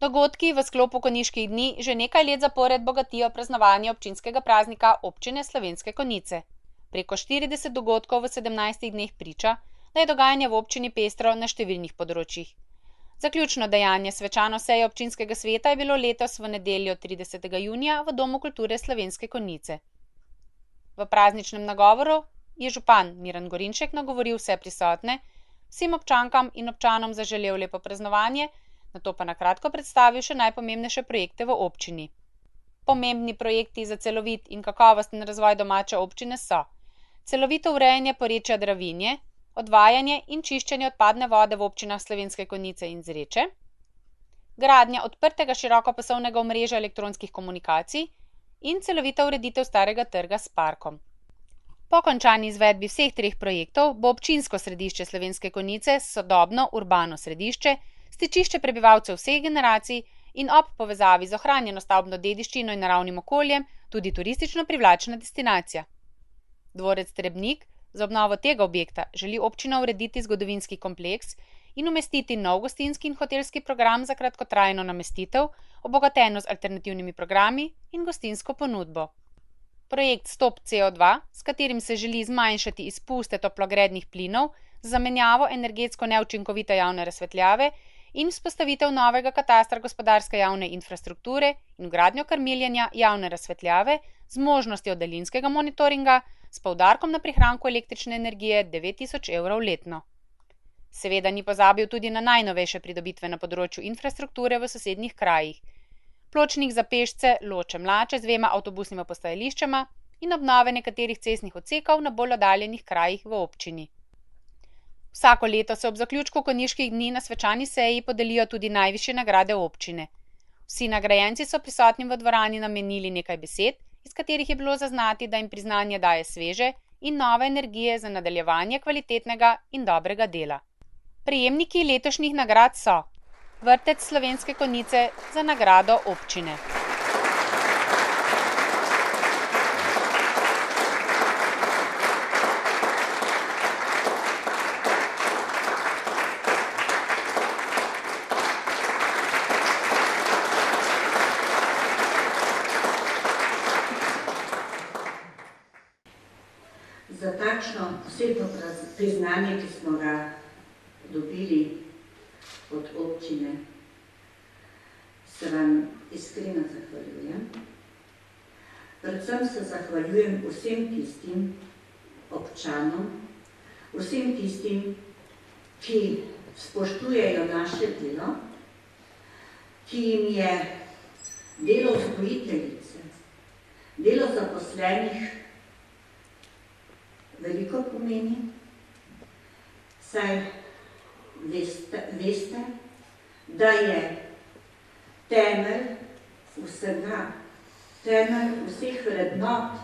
Dogodki v sklopu konjiških dni že nekaj let zapored bogatijo praznovanje občinskega praznika Občine Slovenske Konjice. Preko 40 dogodkov v 17 dneh priča, da je dogajanje v občini pestro na številnih področjih. Zaključno dejanje svečano seje občinskega sveta je bilo letos v nedeljo 30. junija v Domu kulture Slovenske Konjice. V prazničnem nagovoru je župan Miran Gorinšek nagovoril vse prisotne, vsem občankam in občanom zaželel lepo praznovanje, nato pa na kratko predstavil še najpomembnejše projekte v občini. Pomembni projekti za celovit in kakovosten razvoj domače občine so: celovito urejanje porečja Dravinje, odvajanje in čiščenje odpadne vode v občinah Slovenske Konjice in Zreče, gradnja odprtega širokopasovnega omrežja elektronskih komunikacij in celovita ureditev starega trga s parkom. Po končani izvedbi vseh treh projektov bo občinsko središče Slovenske Konjice sodobno urbano središče, stičišče prebivalcev vseh generacij in ob povezavi z ohranjeno stavbno dediščino in naravnim okoljem tudi turistično privlačna destinacija. Dvorec Trebnik za obnovo tega objekta želi občina urediti zgodovinski kompleks in umestiti nov gostinski in hotelski program za kratkotrajno namestitev, obogateno z alternativnimi programi in gostinsko ponudbo. Projekt Stop CO2, s katerim se želi zmanjšati izpuste toplogrednih plinov z zamenjavo energetsko neučinkovite javne razsvetljave in vzpostavitev novega katastra gospodarske javne infrastrukture in vgradnjo krmiljenja javne razsvetljave z možnostjo daljinskega monitoringa s poudarkom na prihranku električne energije 9000 evrov letno. Seveda ni pozabil tudi na najnovejše pridobitve na področju infrastrukture v sosednjih krajih. Pločnik za pešce Loče-Mlače z 2 avtobusnima postajališčema in obnove nekaterih cestnih odsekov na bolj oddaljenih krajih v občini. Vsako leto se ob zaključku konjiških dni na svečani seji podelijo tudi najvišje nagrade občine. Vsi nagrajenci so prisotnim v dvorani namenili nekaj besed, iz katerih je bilo zaznati, da jim priznanje daje sveže in nove energije za nadaljevanje kvalitetnega in dobrega dela. Prejemniki letošnjih nagrad so: Vrtec Slovenske Konjice za nagrado občine. Za takšno posebno priznanje, ki smo ga dobili od občine, se vam iskreno zahvaljujem. Predvsem se zahvaljujem vsem tistim občanom, vsem tistim, ki spoštujejo naše delo, ki jim je delo vzgojiteljice, delo zaposlenih veliko pomeni, saj veste, da je temelj vsega, temelj vseh vrednot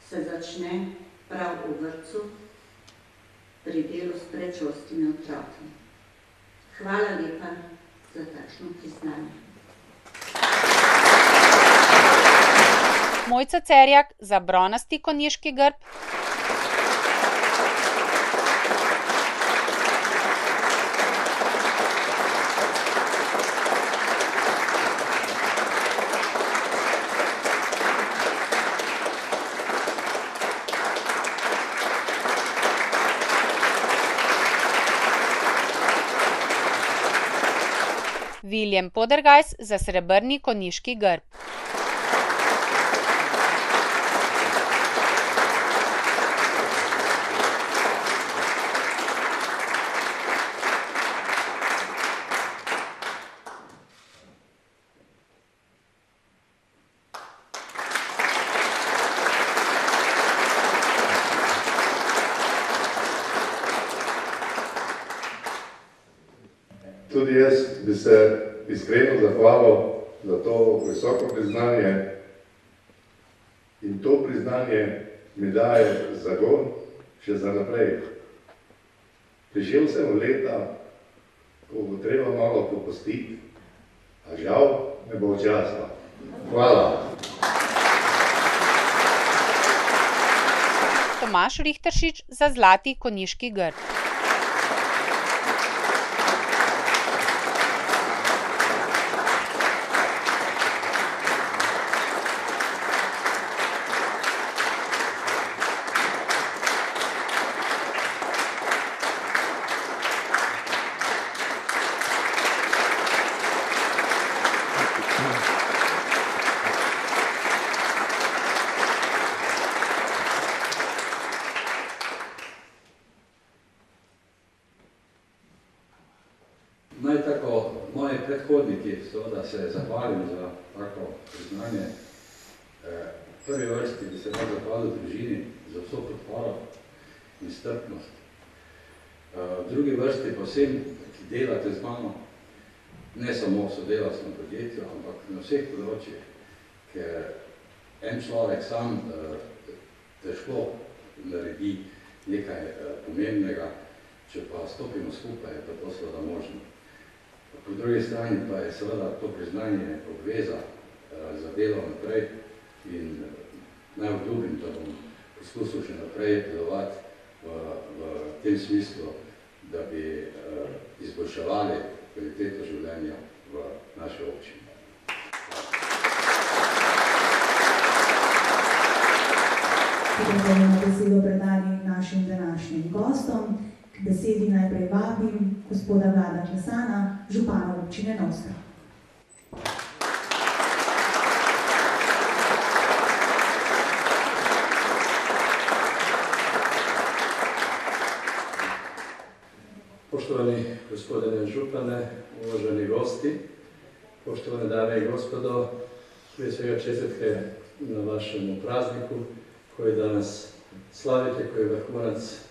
se začne prav v vrtcu pri delu s predšolskimi otroki. Hvala lepa za takšno priznanje. Mojca Cerjak za bronasti konjiški grb. Viljem Podergajs za srebrni konjiški grb. Tudi jaz bi se iskreno zahvalil za to visoko priznanje in to priznanje mi daje zagon še za naprej. Prišel sem v leta, ko bo treba malo popustiti, a žal ne bo časa. Hvala. Tomaž Rihteršič za zlati konjiški grb. Naj tako moji predhodniki seveda se zahvalim za tako priznanje. V prvi vrsti bi se rad zahvalil družini za vso podporo in strpnost. V drugi vrsti pa vsem, ki delate z mano, ne samo v sodelavskem podjetju, ampak na vseh področjih, ker en človek sam težko naredi nekaj pomembnega, če pa stopimo skupaj, je pa to seveda možno. Po drugi strani pa je seveda to priznanje obveza za delo naprej in naj obljubim, da bom poskusil še naprej delovati v tem smislu, da bi izboljševali kvaliteto življenja v naši občini. Tako bomo besedo predali našim današnjim gostom. K besedi najprej vabim gospoda Vlada Klesana, župana občine Novska. Poštovani gospodine župane, uvaženi gosti, poštovane dame i gospodo, prije svega čestitke na vašem prazniku koji danas slavite, koji je vrhunac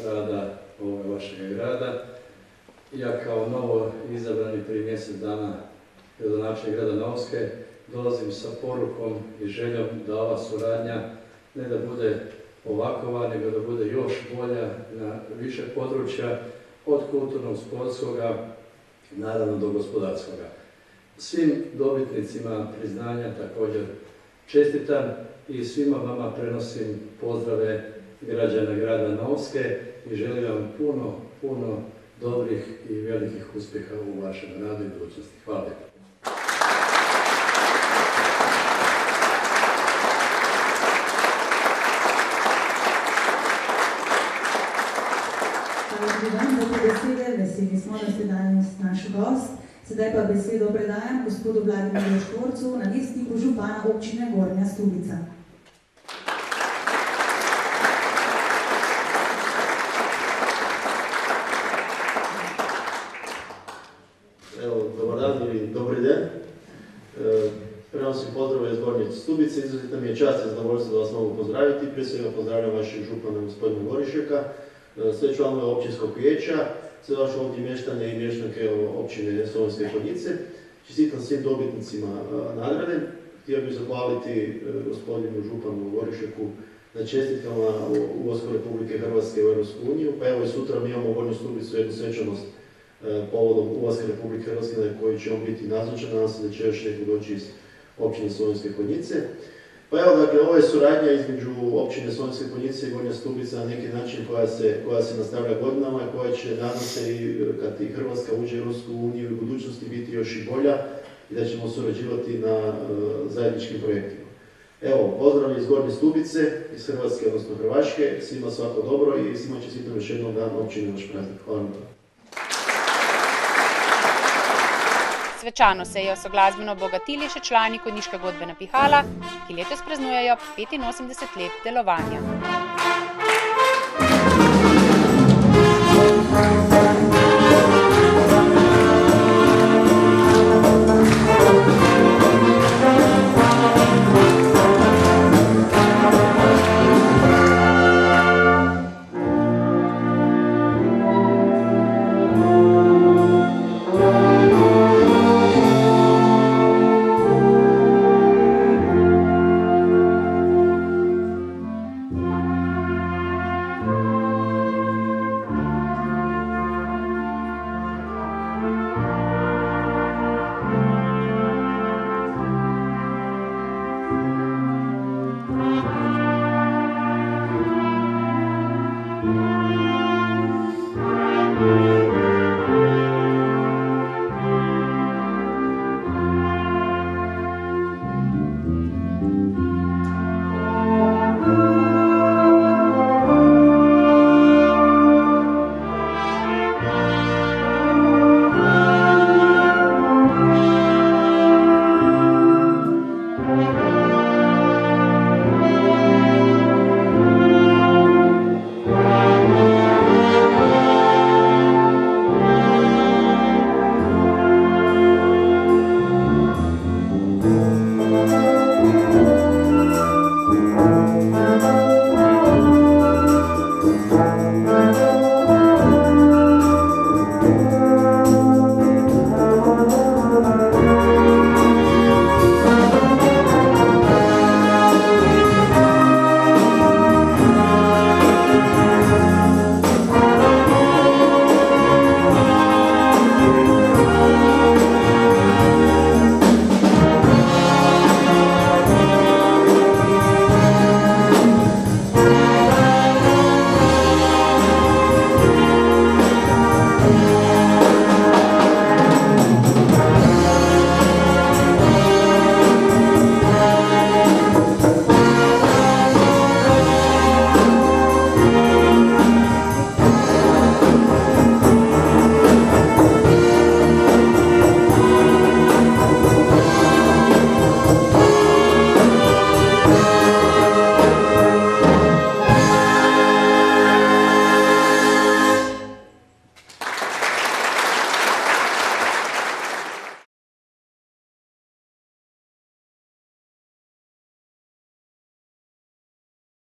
rada ovog vašeg grada. Ja kao novo izabrani prije mjesec dana gradonačelnik grada Novske dolazim sa porukom i željom da ova suradnja ne da bude ovakova, nego da bude još bolja na više područja, od kulturnog, sportskoga, naravno do gospodarskoga. Svim dobitnicima priznanja također čestitam i svima vama prenosim pozdrave građana grada Novske i želim vam puno dobrih i velikih uspjeha u vašem radu i budućnosti. Hvala lijepo. Veseli smo, da ste danes naš gost. Sedaj pa besedo predajam gospodu Vladimirju Škorcu, namestniku župana občine Gornja Stubica. Evo, dobar dan ili dobri den. Prenosim pozdrave iz Gornje Stubice. Izuzetno mi je čast i zadovoljstvo da vas mogu pozdraviti. Prije svega pozdravljam vašeg župana gospodina Gorišeka, sve članove općinskog vijeća, sve vaše ovdje mještane i mještanke općine Slovenske Konjice. Čestitam svim dobitnicima nagrade. Htio bih zahvaliti gospodinu županu Gorišeku na čestitkama u ulasku Republike Hrvatske u Europsku uniju. Pa evo i sutra mi imamo u Gornju Stubicu jednu svečanost povodom ulaska Republike Hrvatske na koji će on biti nazočan. Nadam se da će još neko doći iz općine Slovenske Konjice. Pa evo, dakle, ovo je suradnja između općine Slovenske Konjice i Gornja Stubica na neki način koja se nastavlja godinama i koja će, nadam se, i kad i Hrvatska uđe u Europsku uniju u budućnosti biti još i bolja i da ćemo surađivati na zajedničkim projektima. Evo, pozdrav iz Gornje Stubice, iz Hrvatske, odnosno Hrvaške, svima svako dobro i svima čestitam još jednog dana općine naš praznik. Hvala vam. Svečano sejo so glasbeno obogatili še člani Konjiške godbene pihala, ki letos praznujejo 85 let delovanja.